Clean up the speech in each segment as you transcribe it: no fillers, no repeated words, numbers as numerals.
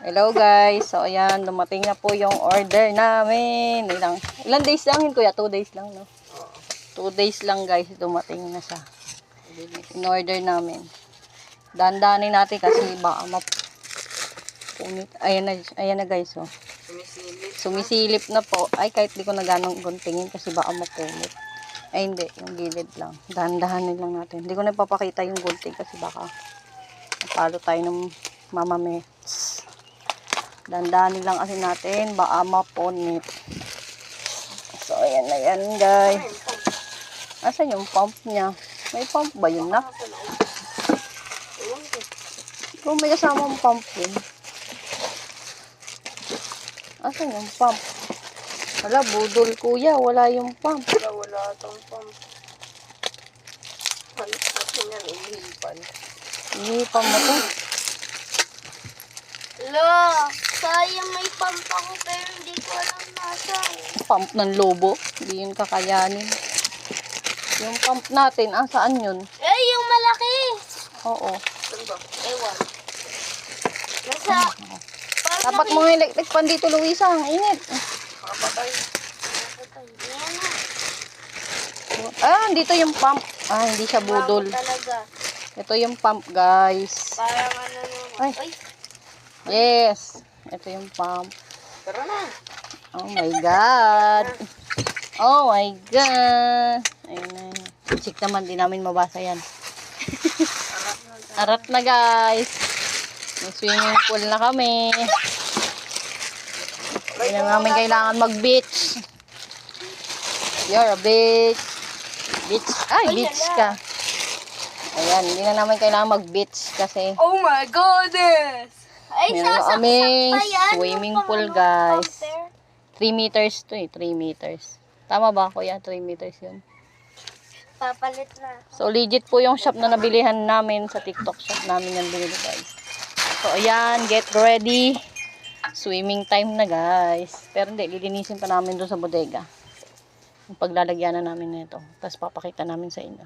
Hello guys. So ayan, dumating na po yung order namin. Ilang days lang yun kuya? 2 days lang, no? 2 days lang guys, dumating na siya. In-order namin. Dandanin natin kasi baka mapunit. Ayan na guys, oh. Sumisilip na po. Ay, kahit di ko na ganong guntingin kasi baka mapunit. Ay, hindi. Yung gilid lang. Dahan-dahanin lang natin. Hindi ko na ipapakita yung gunting kasi baka napalo tayo ng mamamets. Dandahanin lang kasi natin. Baka mapunit. So, ayan na yan, guys. Asan yung pump niya? May pump ba yun na? Kung may kasamang pump yun. Asan yung pump? Wala, budol kuya. Wala yung pump. Wala itong pump. Halos natin yan, ihipan. Ihipan mo to. Lo, sayang may pump ako pero hindi ko alam nasaan. Pump ng lobo. Hindi yun kakayanin. Yung pump natin, saan yun? Eh, yung malaki. Oo. Saan ba? Ewan. Nasa, Dapat mga electric pan dito, Luisa. Ang init. Makapatay. Yan na. Dito yung pump. Hindi siya budol. Bago talaga. Ito yung pump, guys. Parang ano naman. Ay. Ay. Yes. Ito yung pump. Tara na. Oh my God. Oh my God. Ayun na yun. Check naman, di namin mabasa yan. Arat na, guys. May swimming pool na kami. Hindi na namin kailangan mag-beach. You're a beach. Beach. Beach ka. Ayan, hindi na namin kailangan mag-beach kasi Oh my goodness. Ay, meron kaming sasaksak pa yan. swimming Yung pool, pang- guys. compare. 3 meters to 3 meters. Tama ba, kuya? 3 meters yun. Papalit na. So, legit po yung shop na nabilihan namin sa TikTok shop namin yan binili, guys. So, ayan, get ready. Swimming time na, guys. Pero hindi, lilinisin pa namin doon sa bodega. Yung paglalagyan na namin nito. Tapos papakita namin sa inyo.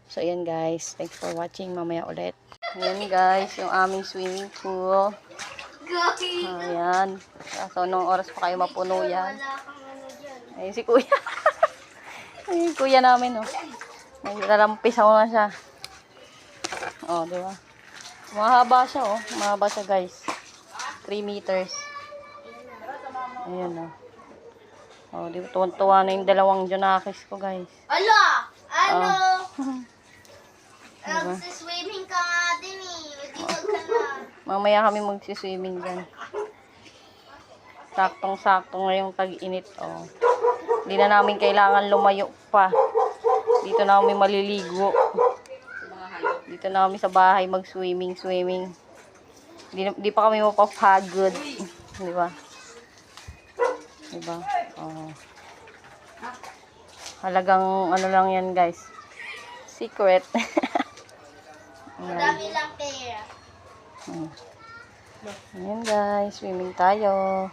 So, ayan, guys. Thanks for watching. Mamaya ulit. Ayan, guys, yung aming swimming pool. Ayan. So, nung oras pa kayo mapuno yan. Wala kang ano dyan. Ayun si kuya. Ayun kuya namin, oh. Naglalampisaw na siya. Oh, di ba? Mahaba siya, oh. Mahaba siya, guys. 3 meters. Ayan, oh. Oh, di ba? Tuwan-tuwa na yung dalawang Junakis ko, guys. Ala! Ano? Diba? Nagsiswimming ka nga din eh. Magigod ka na. Mamaya kami magsiswimming dyan. Saktong-sakto ngayong tag-init, oh. Hindi na namin kailangan lumayo pa. Dito na kami maliligo. Dito na kami sa bahay mag-swimming. Di pa kami mapapagod. Di ba? Di ba? Oh. Halagang ano lang yan, guys. Secret. Madami lang pera. Ayan, guys. Swimming tayo.